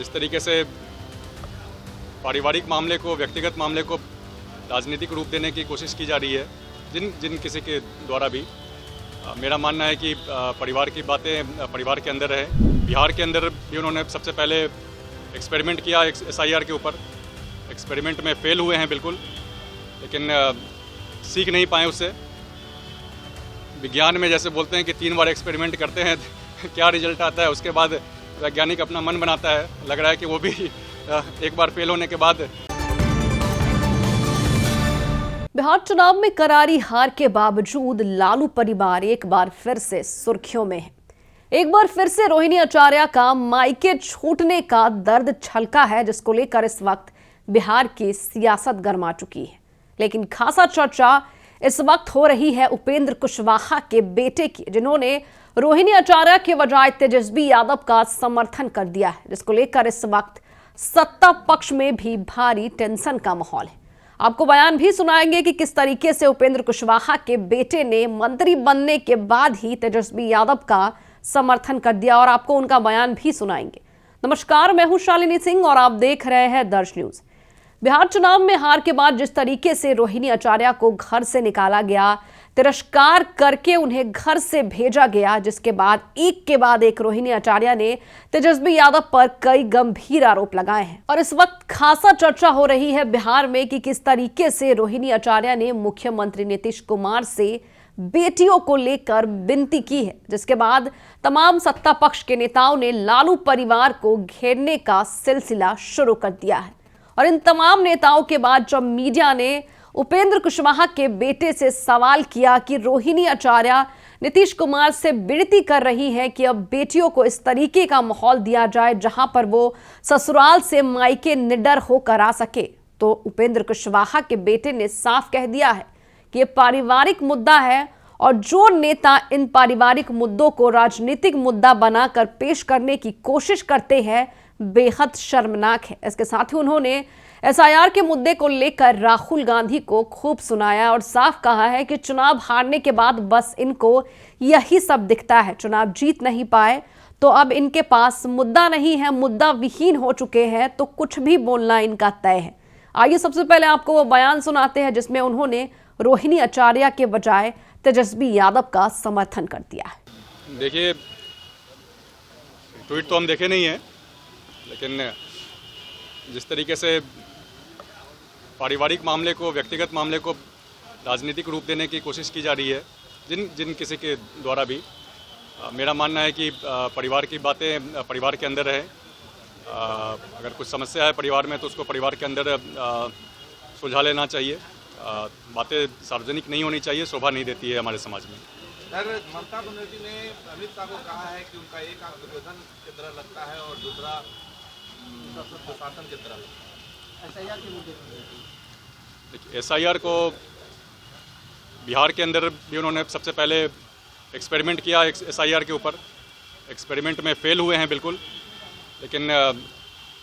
जिस तरीके से पारिवारिक मामले को, व्यक्तिगत मामले को राजनीतिक रूप देने की कोशिश की जा रही है जिन किसी के द्वारा भी, मेरा मानना है कि परिवार की बातें परिवार के अंदर रहे। बिहार के अंदर भी उन्होंने सबसे पहले एक्सपेरिमेंट किया SIR के ऊपर। एक्सपेरिमेंट में फेल हुए हैं बिल्कुल, लेकिन सीख नहीं पाए उससे। विज्ञान में जैसे बोलते हैं कि 3 बार एक्सपेरिमेंट करते हैं क्या रिजल्ट आता है, उसके बाद वैज्ञानिक अपना मन बनाता है। लग रहा है कि वो भी एक बार फेल होने के बाद। बिहार चुनाव में करारी हार के बावजूद लालू परिवार एक बार फिर से सुर्खियों में है। एक बार फिर से रोहिणी आचार्य का मायके छूटने का दर्द छलका है, जिसको लेकर इस वक्त बिहार की सियासत गर्मा चुकी है। लेकिन खासा चर्चा इस वक्त हो रही है उपेंद्र कुशवाहा के बेटे की, जिन्होंने रोहिणी आचार्य के बजाय तेजस्वी यादव का समर्थन कर दिया है, जिसको लेकर इस वक्त सत्ता पक्ष में भी भारी टेंशन का माहौल है। आपको बयान भी सुनाएंगे कि किस तरीके से उपेंद्र कुशवाहा के बेटे ने मंत्री बनने के बाद ही तेजस्वी यादव का समर्थन कर दिया, और आपको उनका बयान भी सुनाएंगे। नमस्कार, मैं हूं शालिनी सिंह और आप देख रहे हैं दर्श न्यूज। बिहार चुनाव में हार के बाद जिस तरीके से रोहिणी आचार्य को घर से निकाला गया, तिरस्कार करके उन्हें घर से भेजा गया, जिसके बाद एक के बाद एक रोहिणी आचार्य ने तेजस्वी यादव पर कई गंभीर आरोप लगाए हैं। और इस वक्त खासा चर्चा हो रही है बिहार में कि किस तरीके से रोहिणी आचार्य ने मुख्यमंत्री नीतीश कुमार से बेटियों को लेकर विनती की है, जिसके बाद तमाम सत्ता पक्ष के नेताओं ने लालू परिवार को घेरने का सिलसिला शुरू कर दिया है। और इन तमाम नेताओं के बाद जब मीडिया ने उपेंद्र कुशवाहा के बेटे से सवाल किया कि रोहिणी आचार्य नीतीश कुमार से विनती कर रही हैं कि अब बेटियों को इस तरीके का माहौल दिया जाए जहां पर वो ससुराल से मायके निडर होकर आ सके, तो उपेंद्र कुशवाहा के बेटे ने साफ कह दिया है कि ये पारिवारिक मुद्दा है, और जो नेता इन पारिवारिक मुद्दों को राजनीतिक मुद्दा बनाकर पेश करने की कोशिश करते हैं बेहद शर्मनाक है। इसके साथ ही उन्होंने SIR के मुद्दे को लेकर राहुल गांधी को खूब सुनाया और साफ कहा है कि चुनाव हारने के बाद बस इनको यही सब दिखता है, चुनाव जीत नहीं पाए तो अब इनके पास मुद्दा नहीं है, मुद्दा विहीन हो चुके हैं, तो कुछ भी बोलना इनका तय है। आइए सबसे पहले आपको वो बयान सुनाते हैं जिसमें उन्होंने रोहिणी आचार्य के बजाय तेजस्वी यादव का समर्थन कर दिया है। देखिए, ट्वीट तो हम देखे नहीं है, लेकिन जिस तरीके से पारिवारिक मामले को, व्यक्तिगत मामले को राजनीतिक रूप देने की कोशिश की जा रही है जिन किसी के द्वारा भी, मेरा मानना है कि परिवार की बातें परिवार के अंदर रहे। अगर कुछ समस्या है परिवार में तो उसको परिवार के अंदर सुलझा लेना चाहिए। बातें सार्वजनिक नहीं होनी चाहिए, शोभा नहीं देती है हमारे समाज में। सर, ममता बनर्जी ने अमित शाह को कहा है कि उनका एक आंख दुर्योधन की तरह लगता है और दूसरा शासन की तरह। SIR के मुद्दे देखिए, SIR को बिहार के अंदर भी उन्होंने सबसे पहले एक्सपेरिमेंट किया SIR के ऊपर। एक्सपेरिमेंट में फेल हुए हैं बिल्कुल, लेकिन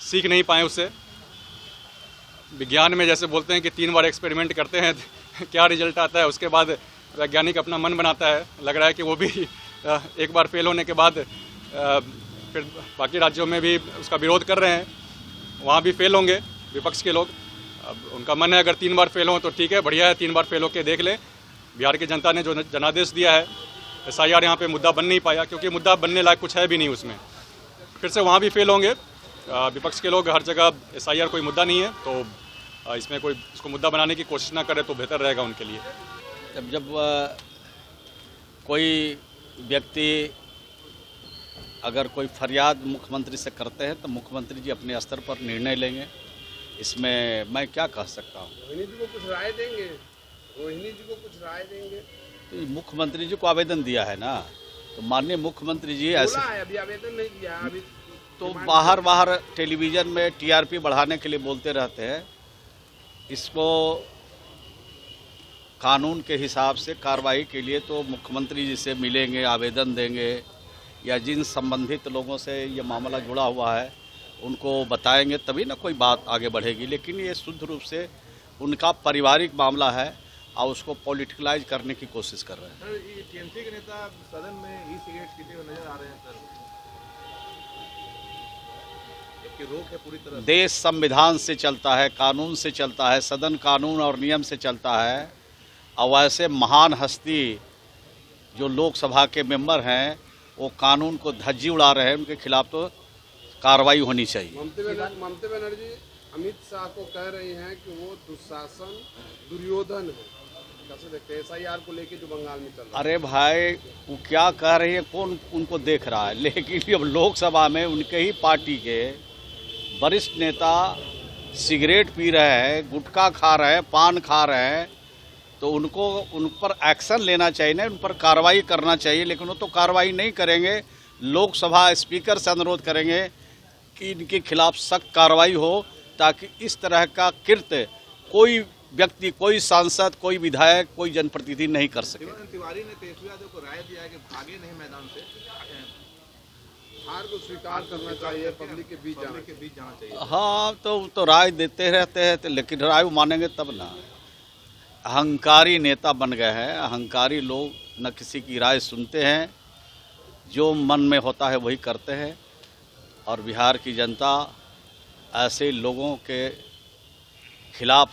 सीख नहीं पाए उससे। विज्ञान में जैसे बोलते हैं कि 3 बार एक्सपेरिमेंट करते हैं क्या रिजल्ट आता है, उसके बाद वैज्ञानिक अपना मन बनाता है। लग रहा है कि वो भी एक बार फेल होने के बाद फिर बाकी राज्यों में भी उसका विरोध कर रहे हैं, वहाँ भी फेल होंगे विपक्ष के लोग। अब उनका मन है अगर 3 बार फेल हों तो ठीक है, बढ़िया है, 3 बार फेल होकर देख लें। बिहार की जनता ने जो जनादेश दिया है, SIR यहाँ पे मुद्दा बन नहीं पाया क्योंकि मुद्दा बनने लायक कुछ है भी नहीं उसमें। फिर से वहाँ भी फेल होंगे विपक्ष के लोग। हर जगह SIR कोई मुद्दा नहीं है, तो इसमें कोई इसको मुद्दा बनाने की कोशिश ना करे तो बेहतर रहेगा उनके लिए। जब कोई व्यक्ति अगर कोई फरियाद मुख्यमंत्री से करते हैं तो मुख्यमंत्री जी अपने स्तर पर निर्णय लेंगे। इसमें मैं क्या कह सकता हूँ? रोहिणी जी को कुछ राय देंगे? रोहिणी जी को कुछ राय देंगे? तो मुख्यमंत्री जी को आवेदन दिया है ना, तो माननीय मुख्यमंत्री जी ऐसे अभी आवेदन नहीं दिया अभी, तो बाहर टेलीविजन में TRP बढ़ाने के लिए बोलते रहते हैं। इसको कानून के हिसाब से कार्रवाई के लिए तो मुख्यमंत्री जी से मिलेंगे, आवेदन देंगे, या जिन संबंधित लोगों से ये मामला जुड़ा हुआ है उनको बताएंगे, तभी ना कोई बात आगे बढ़ेगी। लेकिन ये शुद्ध रूप से उनका पारिवारिक मामला है और उसको पॉलिटिकलाइज करने की कोशिश कर रहे हैं। सर, ये TMC के नेता सदन में ई सिगरेट पीते हुए नजर आ रहे हैं सर। कि रोक है पूरी तरह से? देश संविधान से चलता है, कानून से चलता है, सदन कानून और नियम से चलता है। और वैसे महान हस्ती जो लोकसभा के मेंबर हैं वो कानून को धज्जी उड़ा रहे हैं, उनके खिलाफ तो कार्रवाई होनी चाहिए। ममता बनर्जी अमित शाह को कह रही हैं कि वो दुशासन दुर्योधन है। कैसे देखते हैं SIR को लेके जो बंगाल में चल रहा है? अरे भाई वो क्या कह रही है, कौन उनको देख रहा है? लेकिन अब लोकसभा में उनके ही पार्टी के वरिष्ठ नेता सिगरेट पी रहे हैं, गुटखा खा रहे हैं, पान खा रहे हैं, तो उनको उन पर एक्शन लेना चाहिए ना, उन पर कार्रवाई करना चाहिए। लेकिन वो तो कार्रवाई नहीं करेंगे। लोकसभा स्पीकर से अनुरोध करेंगे कि इनके खिलाफ सख्त कार्रवाई हो, ताकि इस तरह का कृत्य कोई व्यक्ति, कोई सांसद, कोई विधायक, कोई जनप्रतिनिधि नहीं कर सके। तिवारी ने तेजस्वी यादव को राय दिया है कि भागे नहीं मैदान से, हार को स्वीकार करना चाहिए, पब्लिक के बीच जाना चाहिए। हाँ, तो राय देते रहते हैं, तो लेकिन राय वो मानेंगे तब ना। अहंकारी नेता बन गए हैं। अहंकारी लोग न किसी की राय सुनते हैं, जो मन में होता है वही करते हैं। और बिहार की जनता ऐसे लोगों के खिलाफ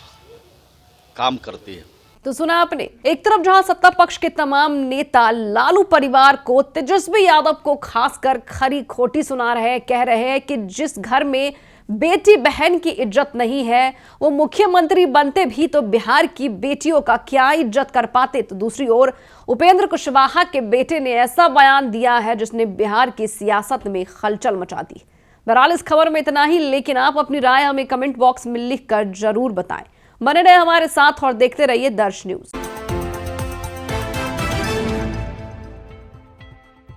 काम करती है। तो सुना आपने, एक तरफ जहां सत्ता पक्ष के तमाम नेता लालू परिवार को, तेजस्वी यादव को खासकर खरी खोटी सुना रहे हैं, कह रहे हैं कि जिस घर में बेटी बहन की इज्जत नहीं है वो मुख्यमंत्री बनते भी तो बिहार की बेटियों का क्या इज्जत कर पाते। तो दूसरी ओर उपेंद्र कुशवाहा के बेटे ने ऐसा बयान दिया है जिसने बिहार की सियासत में खलचल मचा दी। बहरहाल इस खबर में इतना ही, लेकिन आप अपनी राय हमें कमेंट बॉक्स में लिखकर जरूर बताएं। बने रहे हमारे साथ और देखते रहिए दर्श न्यूज।